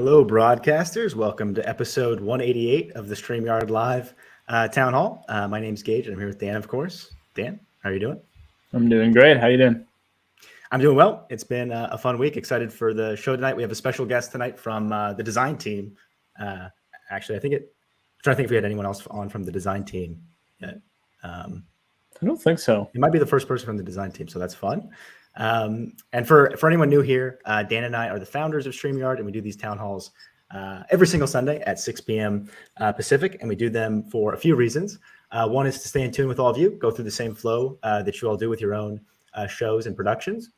Hello, broadcasters. Welcome to episode 188 of the StreamYard Live Town Hall. My name's Geige, and I'm here with Dan, of course. Dan, how are you doing? I'm doing great. How you doing? I'm doing well. It's been a fun week. Excited for the show tonight. We have a special guest tonight from the design team. Actually, I'm trying to think if we had anyone else on from the design team yet. I don't think so. It might be the first person from the design team, so that's fun. And for anyone new here, Dan and I are the founders of StreamYard, and we do these town halls every single Sunday at 6 p.m. Pacific, and we do them for a few reasons. One is to stay in tune with all of you, go through the same flow that you all do with your own shows and productions.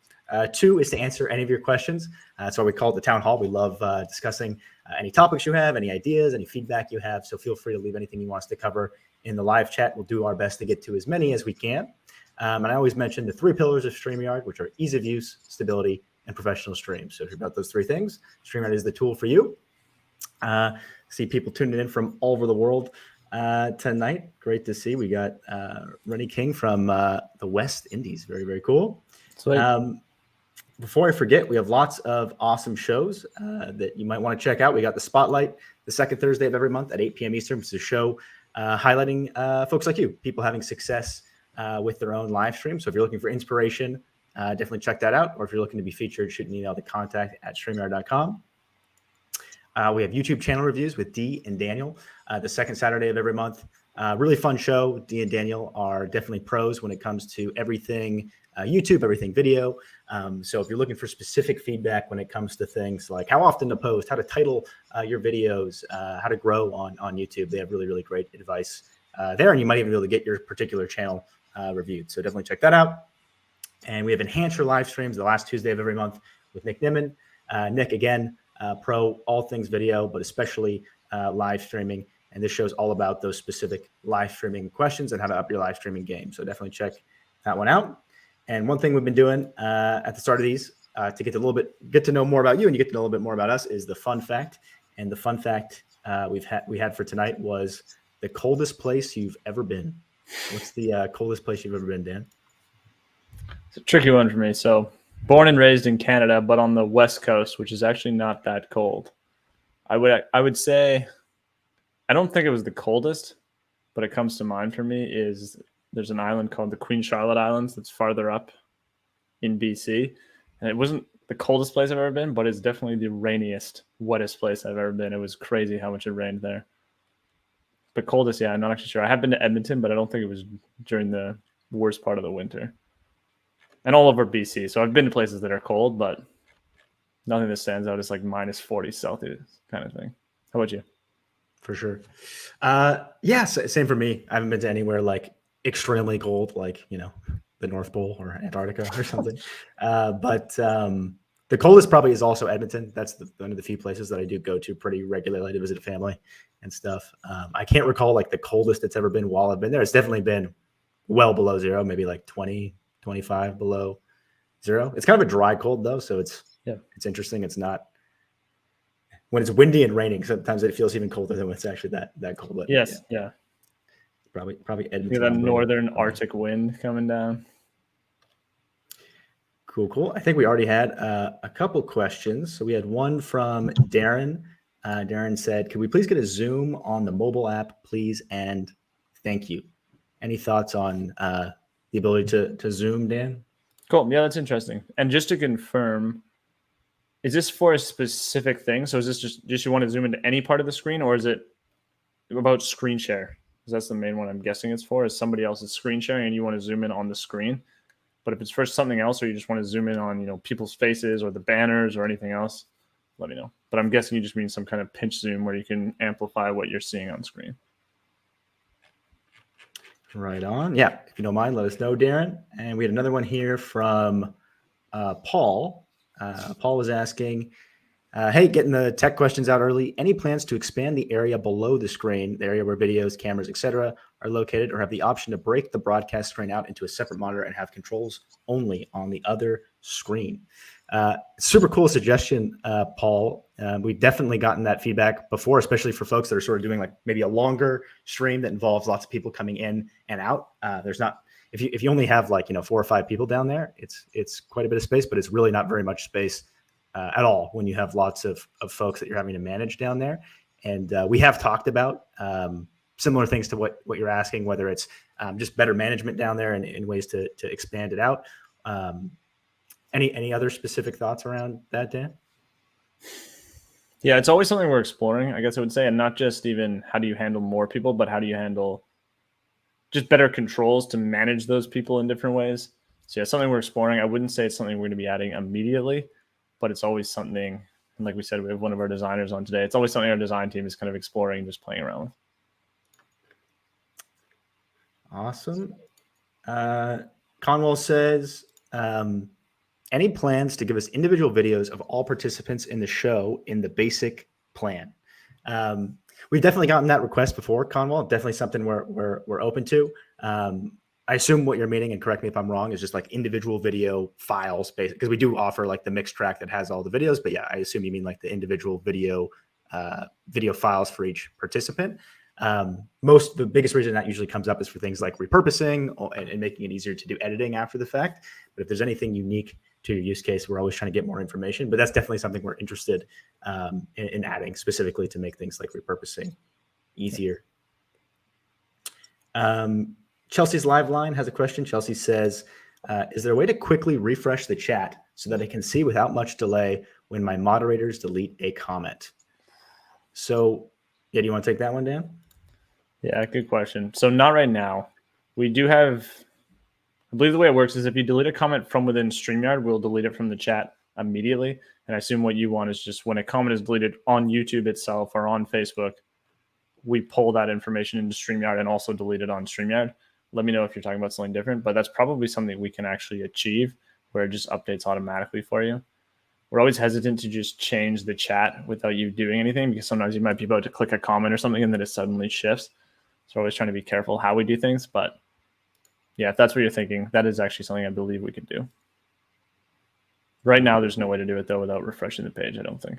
Two is to answer any of your questions. That's why we call it the town hall. We love discussing any topics you have, any ideas, any feedback you have. So feel free to leave anything you want us to cover in the live chat. We'll do our best to get to as many as we can. And I always mention the three pillars of StreamYard, which are ease of use, stability, and professional streams. So if you're about those three things, StreamYard is the tool for you. See people tuning in from all over the world tonight. Great to see. We got Rennie King from the West Indies. Very, very cool. Before I forget, we have lots of awesome shows that you might want to check out. We got the Spotlight the second Thursday of every month at 8 p.m. Eastern. It's a show highlighting folks like you, people having success with their own live stream. So if you're looking for inspiration, definitely check that out. Or if you're looking to be featured, shoot an email to contact@streamyard.com. We have YouTube channel reviews with Dee and Daniel the second Saturday of every month. Really fun show. Dee and Daniel are definitely pros when it comes to everything YouTube, everything video. So if you're looking for specific feedback when it comes to things like how often to post, how to title your videos, how to grow on YouTube, they have really, really great advice there. And you might even be able to get your particular channel reviewed. So definitely check that out. And we have Enhance Your live streams the last Tuesday of every month with Nick Nimmin. Nick, again, pro all things video, but especially live streaming. And this show's all about those specific live streaming questions and how to up your live streaming game. So definitely check that one out. And one thing we've been doing at the start of these to get to know more about you and you get to know a little bit more about us is the fun fact. And the fun fact we had for tonight was the coldest place you've ever been. What's the coldest place you've ever been, Dan? It's a tricky one for me. So born and raised in Canada, but on the West Coast, which is actually not that cold. I would say, I don't think it was the coldest, but it comes to mind for me is there's an island called the Queen Charlotte Islands that's farther up in BC. And it wasn't the coldest place I've ever been, but it's definitely the rainiest, wettest place I've ever been. It was crazy how much it rained there. But coldest, yeah, I'm not actually sure. I have been to Edmonton, but I don't think it was during the worst part of the winter. And all over BC. So I've been to places that are cold, but nothing that stands out is like minus 40 Celsius kind of thing. How about you? For sure. Same for me. I haven't been to anywhere like extremely cold, like, the North Pole or Antarctica or something. But the coldest probably is also Edmonton. That's one of the few places that I do go to pretty regularly to visit family and stuff. I can't recall like the coldest it's ever been while I've been there. It's definitely been well below zero, maybe like 20, 25 below zero. It's kind of a dry cold though. So it's interesting. It's not, when it's windy and raining, sometimes it feels even colder than when it's actually that cold. But yes. Yeah. Probably Edmonton. That northern Arctic wind coming down. Cool. I think we already had a couple questions. So we had one from Darren. Darren said, could we please get a Zoom on the mobile app, please? And thank you. Any thoughts on the ability to Zoom, Dan? Cool. Yeah, that's interesting. And just to confirm, is this for a specific thing? So is this just you want to zoom into any part of the screen, or is it about screen share? Because that's the main one I'm guessing it's for, is somebody else's screen sharing and you want to zoom in on the screen. But if it's for something else, or you just want to zoom in on, people's faces or the banners or anything else, let me know. But I'm guessing you just mean some kind of pinch zoom where you can amplify what you're seeing on screen. Right on. Yeah. If you don't mind, let us know, Darren. And we had another one here from Paul. Paul was asking, hey, getting the tech questions out early. Any plans to expand the area below the screen, the area where videos, cameras, etc., are located, or have the option to break the broadcast screen out into a separate monitor and have controls only on the other screen? Super cool suggestion, Paul. We've definitely gotten that feedback before, especially for folks that are sort of doing like maybe a longer stream that involves lots of people coming in and out. There's not, if you only have like 4 or 5 people down there, it's quite a bit of space, but it's really not very much space at all when you have lots of folks that you're having to manage down there. And we have talked about similar things to what you're asking, whether it's just better management down there and ways to expand it out. Any other specific thoughts around that, Dan? Yeah, it's always something we're exploring, I guess I would say, and not just even how do you handle more people, but how do you handle just better controls to manage those people in different ways. So yeah, something we're exploring. I wouldn't say it's something we're going to be adding immediately, but it's always something. And like we said, we have one of our designers on today. It's always something our design team is kind of exploring and just playing around with. Awesome. Conwell says, any plans to give us individual videos of all participants in the show in the basic plan? We've definitely gotten that request before, Conwell. Definitely something we're open to. I assume what you're meaning, and correct me if I'm wrong, is just like individual video files, because we do offer like the mixed track that has all the videos. But yeah, I assume you mean like the individual video files for each participant. The biggest reason that usually comes up is for things like repurposing and making it easier to do editing after the fact. But if there's anything unique to your use case, we're always trying to get more information. But that's definitely something we're interested in adding specifically to make things like repurposing easier. Chelsea's live line has a question. Chelsea says, is there a way to quickly refresh the chat so that I can see without much delay when my moderators delete a comment? So, yeah, do you want to take that one, Dan? Yeah, good question. So not right now. We do have, I believe the way it works is if you delete a comment from within StreamYard, we'll delete it from the chat immediately. And I assume what you want is just when a comment is deleted on YouTube itself or on Facebook, we pull that information into StreamYard and also delete it on StreamYard. Let me know if you're talking about something different, but that's probably something we can actually achieve where it just updates automatically for you. We're always hesitant to just change the chat without you doing anything because sometimes you might be about to click a comment or something and then it suddenly shifts. So we're always trying to be careful how we do things. But yeah, if that's what you're thinking, that is actually something I believe we could do. Right now, there's no way to do it, though, without refreshing the page, I don't think.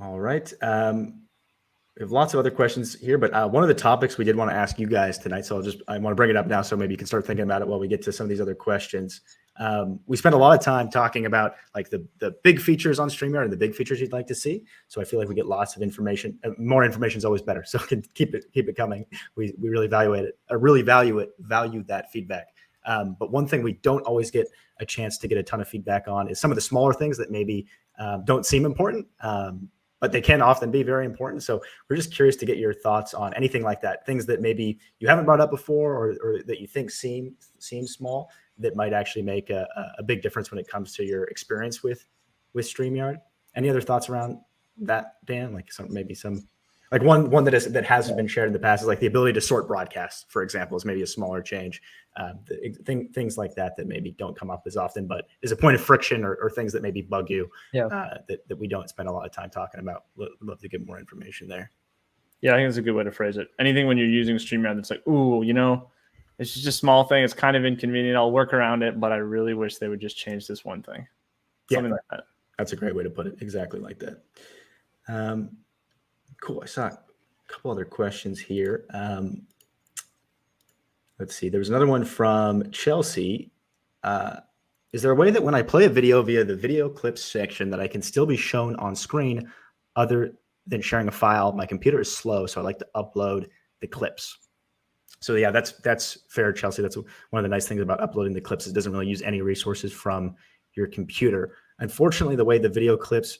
All right. We have lots of other questions here, but one of the topics we did want to ask you guys tonight, so I want to bring it up now so maybe you can start thinking about it while we get to some of these other questions. We spent a lot of time talking about like the big features on StreamYard and the big features you'd like to see. So I feel like we get lots of information. More information is always better. So keep it coming. We really value that feedback. But one thing we don't always get a chance to get a ton of feedback on is some of the smaller things that maybe don't seem important, but they can often be very important. So we're just curious to get your thoughts on anything like that, things that maybe you haven't brought up before or that you think seem small that might actually make a big difference when it comes to your experience with StreamYard. Any other thoughts around that, Dan? Like one that hasn't been shared in the past is like the ability to sort broadcasts, for example, is maybe a smaller change. Things like that maybe don't come up as often, but is a point of friction or things that maybe bug you that we don't spend a lot of time talking about. Love to get more information there. Yeah, I think that's a good way to phrase it. Anything when you're using StreamYard that's like, ooh, it's just a small thing. It's kind of inconvenient. I'll work around it, but I really wish they would just change this one thing. Something like that. That's a great way to put it. Exactly like that. Cool. I saw a couple other questions here. Let's see. There was another one from Chelsea. Is there a way that when I play a video via the video clips section that I can still be shown on screen other than sharing a file? My computer is slow, so I like to upload the clips. So yeah, that's fair, Chelsea. That's one of the nice things about uploading the clips. It doesn't really use any resources from your computer. Unfortunately, the way the video clips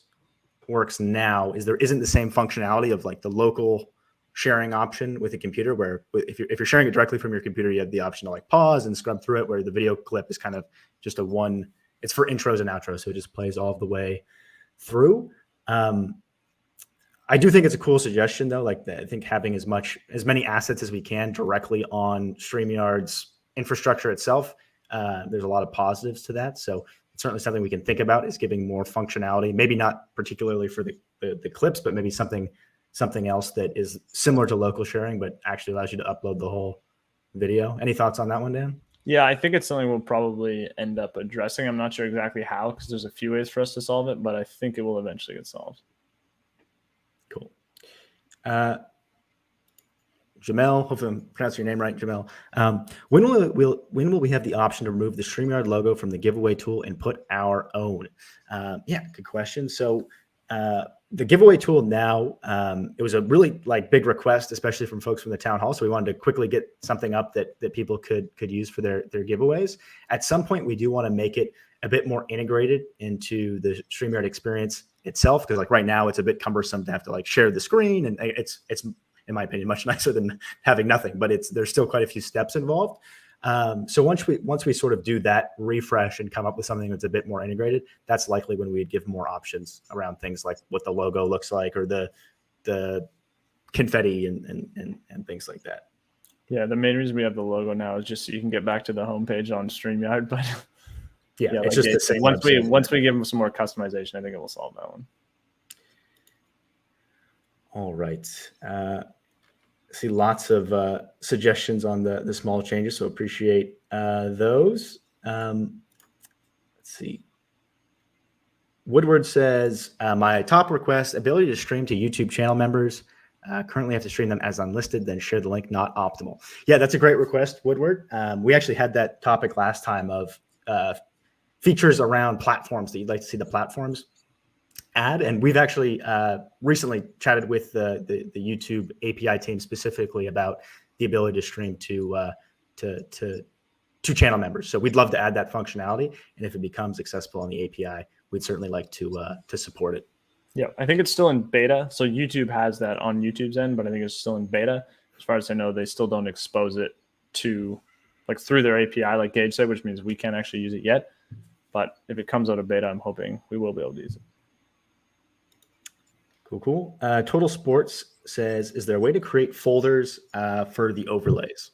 works now is there isn't the same functionality of like the local sharing option with a computer, where if you're sharing it directly from your computer, you have the option to like pause and scrub through it, where the video clip is kind of just it's for intros and outros, so it just plays all the way through. I do think it's a cool suggestion though. I think having as many assets as we can directly on StreamYard's infrastructure itself, there's a lot of positives to that. So it's certainly something we can think about, is giving more functionality, maybe not particularly for the clips, but maybe something else that is similar to local sharing, but actually allows you to upload the whole video. Any thoughts on that one, Dan? Yeah, I think it's something we'll probably end up addressing. I'm not sure exactly how, because there's a few ways for us to solve it, but I think it will eventually get solved. Cool. Jamel, hopefully I'm pronouncing your name right, Jamel. When will we have the option to remove the StreamYard logo from the giveaway tool and put our own? Yeah, good question. So the giveaway tool now, it was a really big request, especially from folks from the town hall. So we wanted to quickly get something up that people could use for their giveaways. At some point, we do want to make it a bit more integrated into the StreamYard experience itself, because right now it's a bit cumbersome to have to share the screen, and it's in my opinion much nicer than having nothing, but there's still quite a few steps involved. So once we sort of do that refresh and come up with something that's a bit more integrated, that's likely when we'd give more options around things like what the logo looks like, or the confetti and things like that. Yeah, the main reason we have the logo now is just so you can get back to the homepage on StreamYard, but yeah, it's just the same. Once we give them some more customization, I think it will solve that one. All right. See lots of suggestions on the small changes, so appreciate those. Let's see. Woodward says, my top request, ability to stream to YouTube channel members. Currently have to stream them as unlisted, then share the link, not optimal. Yeah, that's a great request, Woodward. We actually had that topic last time of features around platforms that you'd like to see the platforms add. And we've actually recently chatted with the YouTube API team specifically about the ability to stream to channel members. So we'd love to add that functionality. And if it becomes accessible on the API, we'd certainly like to support it. Yeah, I think it's still in beta. So YouTube has that on YouTube's end, but I think it's still in beta. As far as I know, they still don't expose it to through their API, like Geige said, which means we can't actually use it yet. But if it comes out of beta, I'm hoping we will be able to use it. Cool. Total Sports says, is there a way to create folders for the overlays?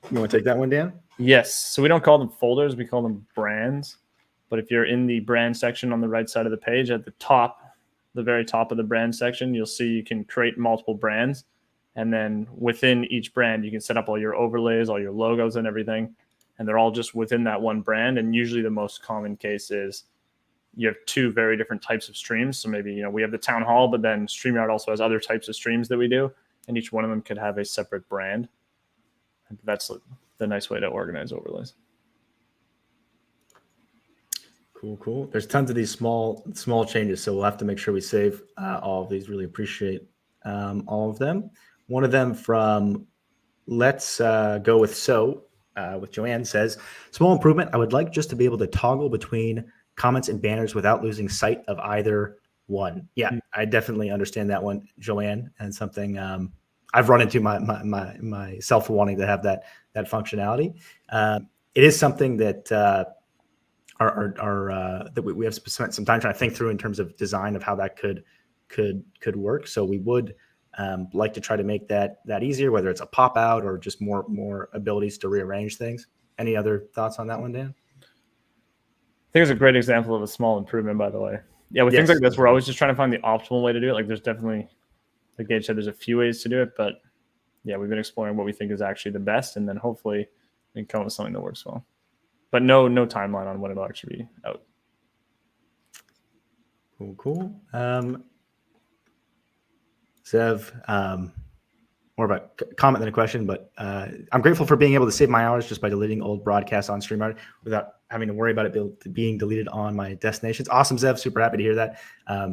You want to take that one, Dan? Yes. So we don't call them folders. We call them brands. But if you're in the brand section on the right side of the page, at the top, the very top of the brand section, you'll see you can create multiple brands. And then within each brand, you can set up all your overlays, all your logos and everything. And they're all just within that one brand. And usually the most common case is you have two very different types of streams. So maybe, we have the town hall, but then StreamYard also has other types of streams that we do. And each one of them could have a separate brand. And that's the nice way to organize overlays. Cool. There's tons of these small changes, so we'll have to make sure we save all of these. Really appreciate all of them. One of them from Let's Go With with Joanne says, small improvement. I would like just to be able to toggle between comments and banners without losing sight of either one. Yeah, I definitely understand that one, Joanne, and something I've run into myself wanting to have that functionality. It is something that that we have spent some time trying to think through in terms of design of how that could work. So we would like to try to make that easier, whether it's a pop out or just more abilities to rearrange things. Any other thoughts on that one, Dan? I think it's a great example of a small improvement, by the way. Yeah, with things like this, we're always just trying to find the optimal way to do it. There's definitely, like Geige said, there's a few ways to do it, but yeah, we've been exploring what we think is actually the best, and then hopefully we can come up with something that works well. But no timeline on when it'll actually be out. Cool. Zev, more of a comment than a question, but I'm grateful for being able to save my hours just by deleting old broadcasts on StreamYard without having to worry about it being deleted on my destinations. Awesome, Zev. Super happy to hear that.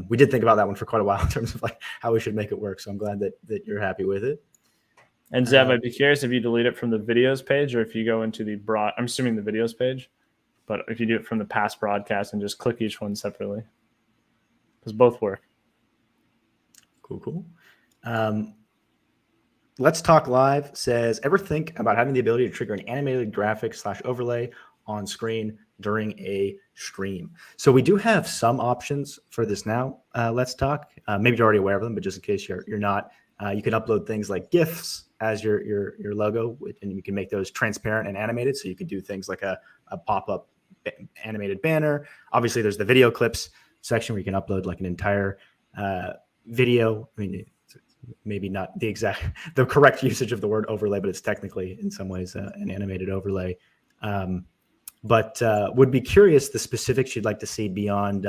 We did think about that one for quite a while in terms of how we should make it work. So I'm glad that you're happy with it. And Zev, I'd be curious if you delete it from the videos page or if you go into the I'm assuming the videos page, but if you do it from the past broadcast and just click each one separately, because both work. Cool. Let's Talk Live says, ever think about having the ability to trigger an animated graphic / overlay on screen during a stream? So we do have some options for this now. Let's Talk. Maybe you're already aware of them, but just in case you're not, you can upload things like GIFs as your logo, and you can make those transparent and animated. So you could do things like a pop-up animated banner. Obviously, there's the video clips section where you can upload an entire video. I mean, maybe not the correct usage of the word overlay, but it's technically in some ways an animated overlay. But would be curious the specifics you'd like to see beyond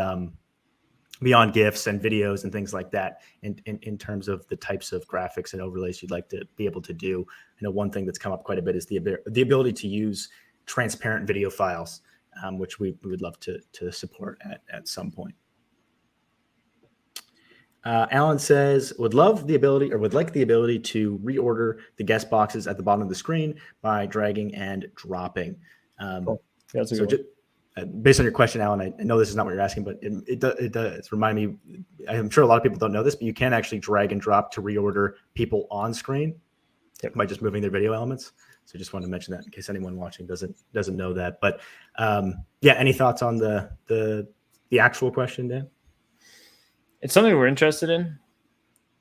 beyond GIFs and videos and things like that in terms of the types of graphics and overlays you'd like to be able to do. I know one thing that's come up quite a bit is the ability to use transparent video files, which we would love to support at some point. Alan says, would like the ability to reorder the guest boxes at the bottom of the screen by dragging and dropping. Cool. Yeah, that's a good one. Based on your question, Alan, I know this is not what you're asking, but it does remind me. I'm sure a lot of people don't know this, but you can actually drag and drop to reorder people on screen by just moving their video elements. So just wanted to mention that in case anyone watching doesn't know that. But yeah, any thoughts on the actual question, Dan? It's something we're interested in.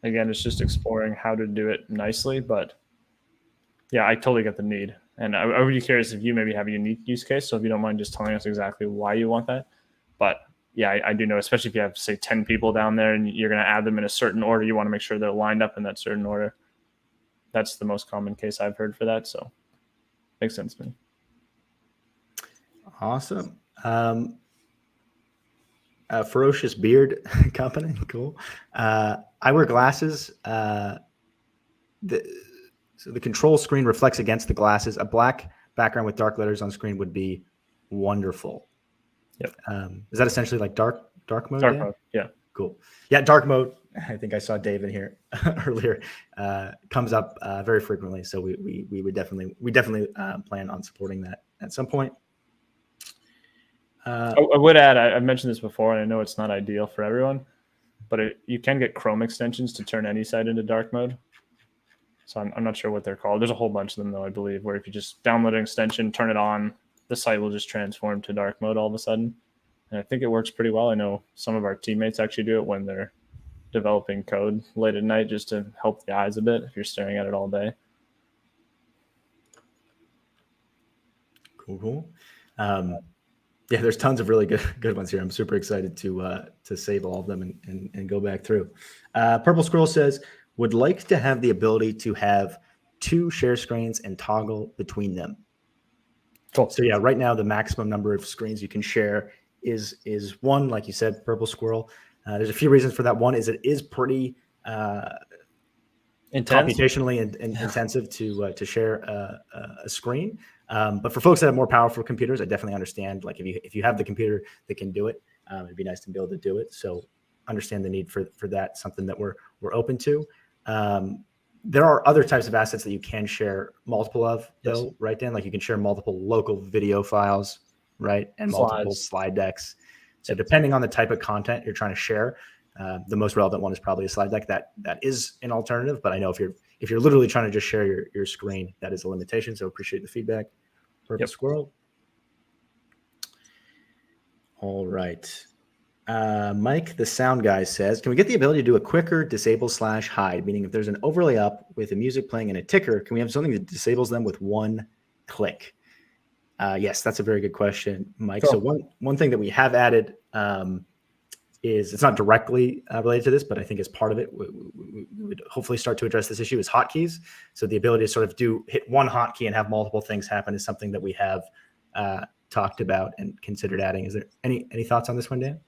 Again, it's just exploring how to do it nicely. But yeah, I totally get the need. And I would be curious if you maybe have a unique use case. So if you don't mind just telling us exactly why you want that. But yeah, I do know, especially if you have, say, 10 people down there and you're going to add them in a certain order, you want to make sure they're lined up in that certain order. That's the most common case I've heard for that. So makes sense to me. Awesome. Ferocious Beard Company. Cool. I wear glasses. So the control screen reflects against the glasses. A black background with dark letters on screen would be wonderful. Yep. Is that essentially like dark mode? Dark mode. Yeah. Cool. Yeah. Dark mode. I think I saw Dave in here earlier. Comes up very frequently. So we would definitely plan on supporting that at some point. I would add, I mentioned this before, and I know it's not ideal for everyone, but you can get Chrome extensions to turn any site into dark mode. So I'm not sure what they're called. There's a whole bunch of them, though, I believe, where if you just download an extension, turn it on, the site will just transform to dark mode all of a sudden. And I think it works pretty well. I know some of our teammates actually do it when they're developing code late at night just to help the eyes a bit if you're staring at it all day. Cool. Yeah, there's tons of really good ones here. I'm super excited to save all of them and go back through. Purple Scroll says, would like to have the ability to have 2 share screens and toggle between them. Cool. So yeah, right now the maximum number of screens you can share is 1, like you said, Purple Squirrel. There's a few reasons for that. One is it is pretty computationally intensive to share a screen. But for folks that have more powerful computers, I definitely understand. Like if you have the computer that can do it, it'd be nice to be able to do it. So understand the need for that. Something that we're open to. There are other types of assets that you can share multiple of, though, yes. Right, Dan? Like you can share multiple local video files, right, and multiple slide decks. So depending on the type of content you're trying to share, the most relevant one is probably a slide deck. That is an alternative, but I know if you're literally trying to just share your screen, that is a limitation. So appreciate the feedback. Purple Squirrel. All right. Mike, the sound guy, says, can we get the ability to do a quicker disable/hide? Meaning if there's an overlay up with the music playing and a ticker, can we have something that disables them with one click? Yes, that's a very good question, Mike. Cool. So one thing that we have added is, it's not directly related to this, but I think as part of it, we would hopefully start to address this issue, is hotkeys. So the ability to sort of hit one hotkey and have multiple things happen is something that we have talked about and considered adding. Is there any thoughts on this one, Dan?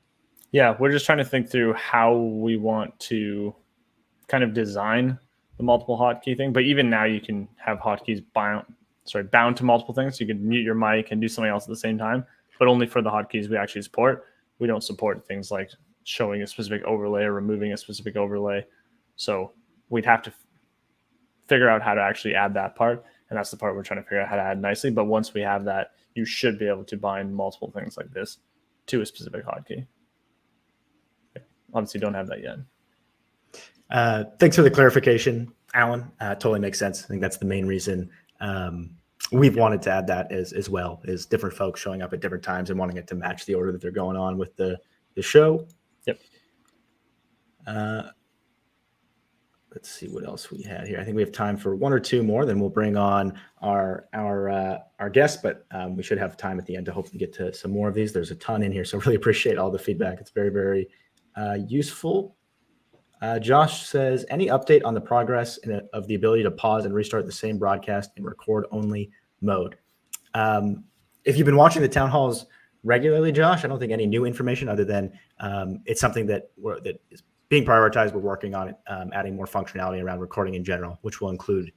Yeah, we're just trying to think through how we want to kind of design the multiple hotkey thing. But even now you can have hotkeys bound to multiple things. You can mute your mic and do something else at the same time, but only for the hotkeys we actually support. We don't support things like showing a specific overlay or removing a specific overlay. So we'd have to figure out how to actually add that part. And that's the part we're trying to figure out how to add nicely. But once we have that, you should be able to bind multiple things like this to a specific hotkey. Obviously don't have that yet. Thanks for the clarification, Alan. Totally makes sense. I think that's the main reason we've wanted to add that as well, is different folks showing up at different times and wanting it to match the order that they're going on with the show. Yep. Let's see what else we had here. I think we have time for 1 or 2 more. Then we'll bring on our guests, but we should have time at the end to hopefully get to some more of these. There's a ton in here, so really appreciate all the feedback. It's very, very useful. Josh says, any update on the progress of the ability to pause and restart the same broadcast in record only mode? If you've been watching the town halls regularly, Josh. I don't think any new information other than it's something that is being prioritized. We're working on it, adding more functionality around recording in general, which will include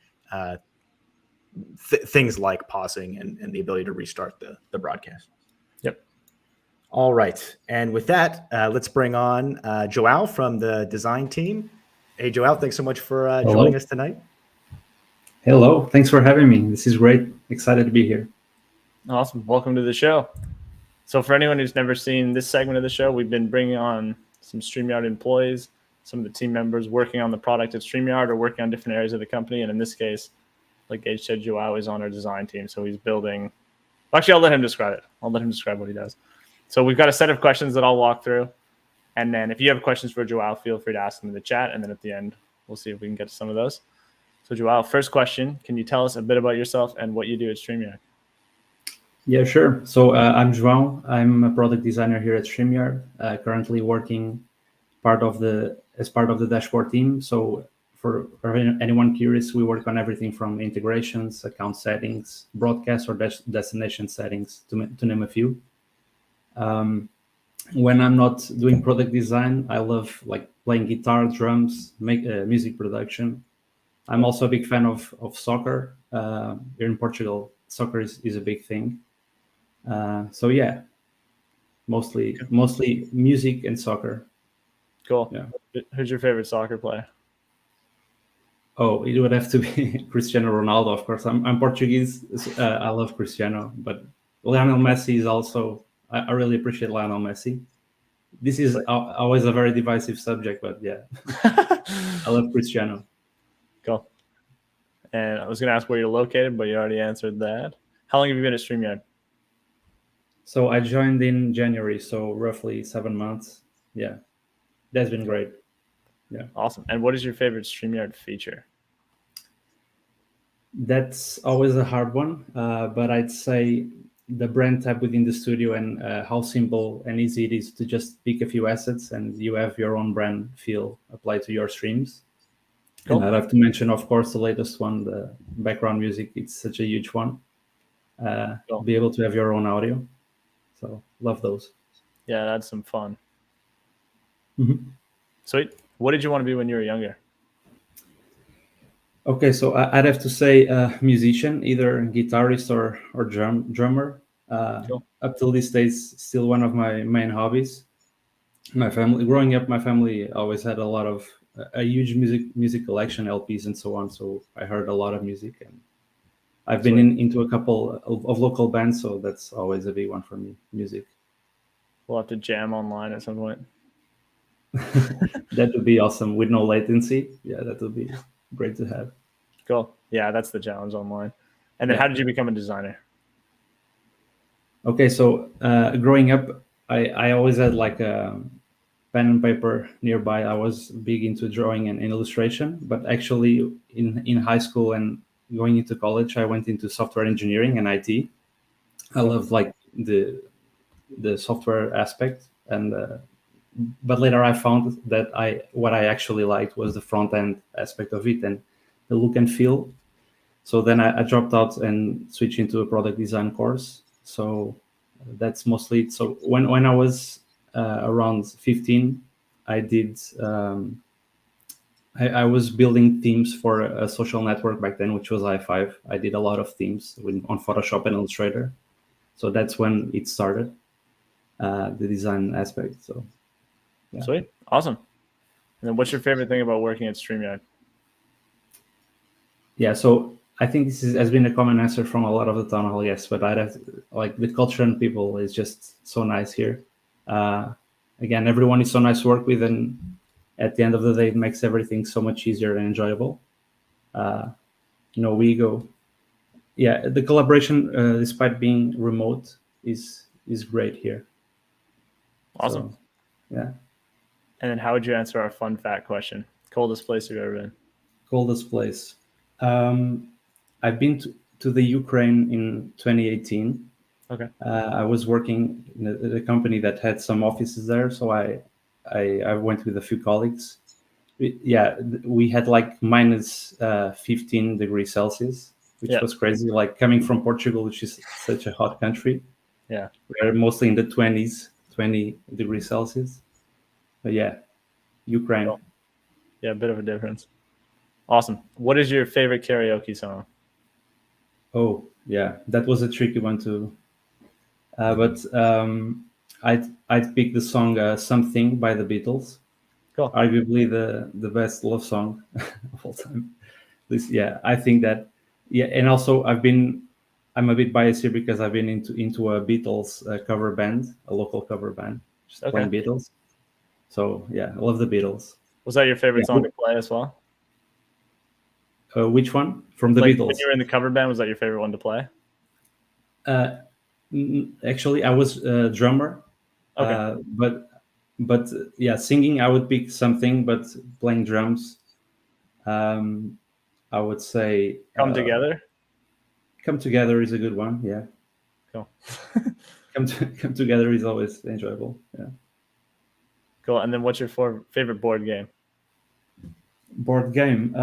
things like pausing and the ability to restart the broadcast. Yep. All right. And with that, let's bring on Joao from the design team. Hey, Joao, thanks so much for joining us tonight. Hello. Thanks for having me. This is great. Excited to be here. Awesome. Welcome to the show. So for anyone who's never seen this segment of the show, we've been bringing on some StreamYard employees, some of the team members working on the product at StreamYard or working on different areas of the company. And in this case, like Geige said, Joao is on our design team. So he's building. Actually, I'll let him describe it. I'll let him describe what he does. So we've got a set of questions that I'll walk through. And then if you have questions for Joao, feel free to ask them in the chat. And then at the end, we'll see if we can get to some of those. So Joao, first question, can you tell us a bit about yourself and what you do at StreamYard? Yeah, sure. So I'm João. I'm a product designer here at StreamYard, currently working as part of the dashboard team. So for anyone curious, we work on everything from integrations, account settings, broadcast or destination settings, to name a few. When I'm not doing product design, I love like playing guitar, drums, make music production. I'm also a big fan of soccer. Here in Portugal, soccer is a big thing. So yeah, mostly music and soccer. Cool. Yeah. Who's your favorite soccer player? Oh, it would have to be Cristiano Ronaldo, of course. I'm Portuguese. I love Cristiano, but Lionel Messi is also. I really appreciate Lionel Messi. This is always a very divisive subject, but yeah, I love Cristiano. Cool. And I was going to ask where you're located, but you already answered that. How long have you been at StreamYard? So I joined in January, so roughly 7 months. Yeah, that's been great. Yeah. Awesome. And what is your favorite StreamYard feature? That's always a hard one, but I'd say the brand tab within the studio and how simple and easy it is to just pick a few assets and you have your own brand feel applied to your streams. Cool. And I'd have to mention, of course, the latest one, the background music. It's such a huge one. Cool. Be able to have your own audio. So love those. Yeah, that's some fun. Mm-hmm. Sweet. What did you want to be when you were younger? Okay, so I'd have to say musician, either guitarist or drummer. Cool. Up till these days, still one of my main hobbies. Growing up, my family always had a huge music collection, LPs and so on. So I heard a lot of music, and I've been into a couple of local bands. So that's always a big one for me, music. We'll have to jam online at some point. That would be awesome with no latency. Yeah, that would be great to have. Cool. Yeah, that's the challenge online. And then how did you become a designer? Okay, so growing up, I always had like a pen and paper nearby. I was big into drawing and illustration, but actually in high school and going into college, I went into software engineering and IT. I love like the software aspect, and but later I found that what I actually liked was the front end aspect of it and the look and feel. So then I dropped out and switched into a product design course. So that's mostly it. So when I was around 15, I did. I was building themes for a social network back then, which was i5. I did a lot of themes on Photoshop and Illustrator. So that's when it started, the design aspect. So, yeah. Sweet. Awesome. And then what's your favorite thing about working at StreamYard? Yeah, so I think this has been a common answer from a lot of the town hall guests, but I'd have like the culture and people is just so nice here. Again, everyone is so nice to work with, and at the end of the day, it makes everything so much easier and enjoyable. We go. Yeah, the collaboration, despite being remote, is great here. Awesome. So, yeah. And then how would you answer our fun fact question? Coldest place you've ever been? Coldest place. I've been to the Ukraine in 2018. Okay. I was working in a company that had some offices there, so I went with a few colleagues. We had like minus 15 degrees Celsius, which was crazy. Like coming from Portugal, which is such a hot country, Yeah. We're mostly in the 20s, 20 degrees Celsius. But yeah, Ukraine. Cool. Yeah, a bit of a difference. Awesome. What is your favorite karaoke song? Oh, yeah, that was a tricky one too. But I'd pick the song "Something" by the Beatles. Cool. Arguably the best love song of all time. This, yeah, I think that. Yeah, and also I'm a bit biased here because I've been into a Beatles cover band, a local cover band, just playing Beatles. So yeah, I love the Beatles. Was that your favorite song to play as well? Which one from the Beatles? When you were in the cover band, was that your favorite one to play? Actually, I was a drummer. Okay. But yeah, singing I would pick Something, but playing drums, I would say Come Together. Come Together is a good one. Yeah. Cool. Come Together is always enjoyable. Yeah. Cool. And then what's your favorite board game? Board game.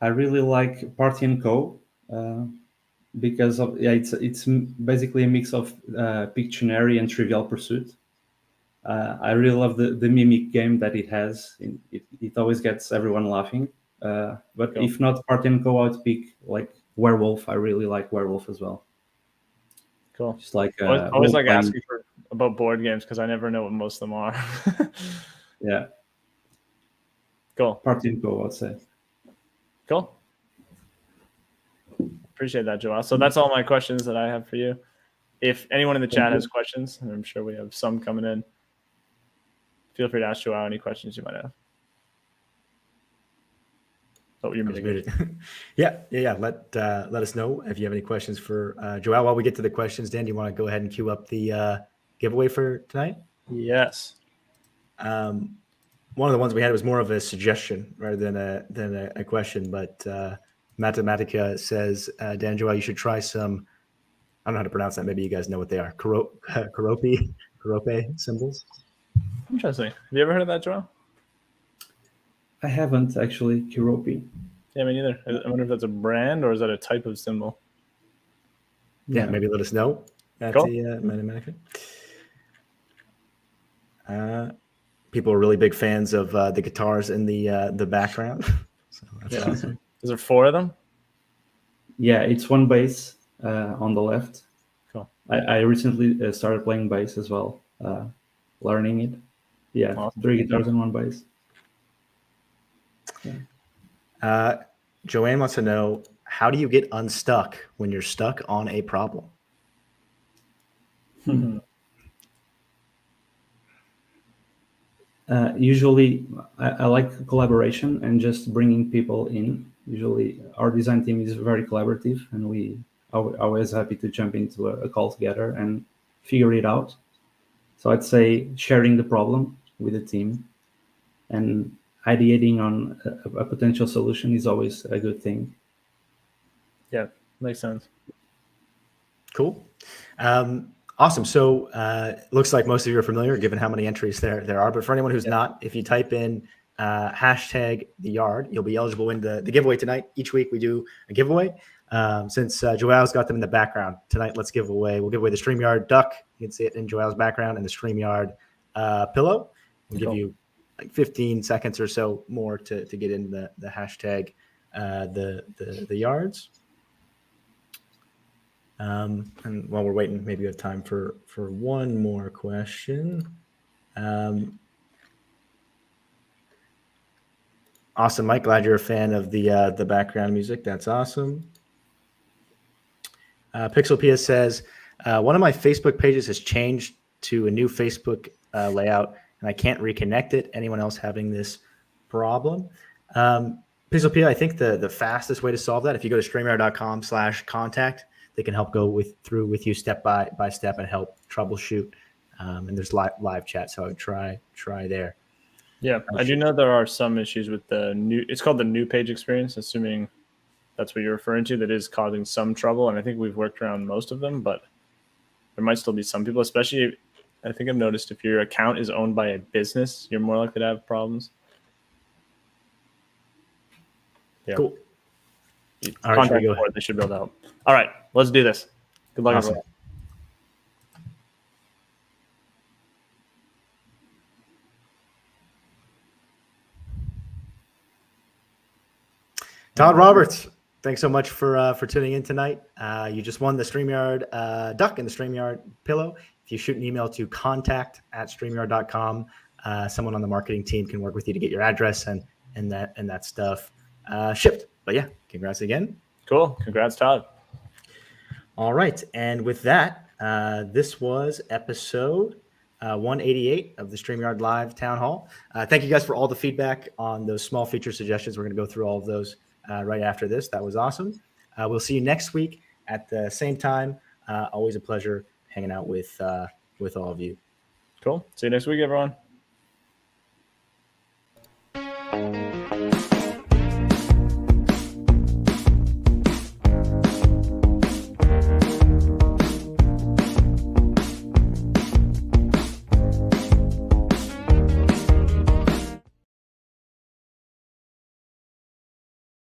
I really like Party and Co. Because of it's basically a mix of Pictionary and Trivial Pursuit. I really love the mimic game that it has. It always gets everyone laughing. But Cool. If not Party and Co, I'd pick like Werewolf. I really like Werewolf as well. Cool. Just like I always like asking about board games because I never know what most of them are. Yeah. Cool. Party and Co, I'd say. Cool. Appreciate that, Joel. So that's all my questions that I have for you. If anyone in the chat has questions, and I'm sure we have some coming in, feel free to ask Joel any questions you might have. Oh, you're muted. Yeah. Let us know if you have any questions for Joel. While we get to the questions, Dan, do you want to go ahead and queue up the giveaway for tonight? Yes. One of the ones we had was more of a suggestion rather than a question, but Mathematica says, Dan, Joel, you should try some, I don't know how to pronounce that. Maybe you guys know what they are. Karope symbols. Interesting. Have you ever heard of that, Joel? I haven't actually. Karope. Yeah, me neither. I wonder if that's a brand or is that a type of symbol? Yeah, maybe let us know at Cool. the Mathematica. People are really big fans of the guitars in the background. So that's awesome. Is there 4 of them? Yeah, it's one bass on the left. Cool. I recently started playing bass as well, learning it. Yeah, awesome. 3 guitars and 1 bass. Yeah. Joanne wants to know, how do you get unstuck when you're stuck on a problem? Usually, I like collaboration and just bringing people in. Usually, our design team is very collaborative, and we are always happy to jump into a call together and figure it out. So I'd say sharing the problem with the team and ideating on a potential solution is always a good thing. Yeah, makes sense. Cool. Awesome. So looks like most of you are familiar, given how many entries there are. But for anyone who's not, if you type in hashtag the yard, you'll be eligible to win the giveaway tonight. Each week we do a giveaway. Since Joel's got them in the background tonight, we'll give away the StreamYard duck. You can see it in Joel's background, and the StreamYard pillow. We'll give you like 15 seconds or so more to get in the hashtag the yards. And while we're waiting, maybe we have time for one more question. Awesome, Mike. Glad you're a fan of the background music. That's awesome. Pixelpia says, one of my Facebook pages has changed to a new Facebook layout, and I can't reconnect it. Anyone else having this problem? Pixelpia, I think the fastest way to solve that, if you go to StreamYard.com/contact, they can help go through with you step by step and help troubleshoot. And there's live chat, so I would try there. Yeah, I do know there are some issues with the new. It's called the new page experience, assuming that's what you're referring to. That is causing some trouble, and I think we've worked around most of them, but there might still be some people, especially. I think I've noticed if your account is owned by a business, you're more likely to have problems. Yeah. Cool. All right, they should be able to help. All right, let's do this. Good luck, awesome. everyone. Todd Roberts, thanks so much for tuning in tonight. You just won the StreamYard duck and the StreamYard pillow. If you shoot an email to contact@streamyard.com, someone on the marketing team can work with you to get your address and that stuff shipped. But yeah, congrats again. Cool. Congrats, Todd. All right. And with that, this was episode 188 of the StreamYard Live Town Hall. Thank you guys for all the feedback on those small feature suggestions. We're going to go through all of those right after this. That was awesome. We'll see you next week at the same time. Always a pleasure hanging out with all of you. Cool. See you next week, everyone.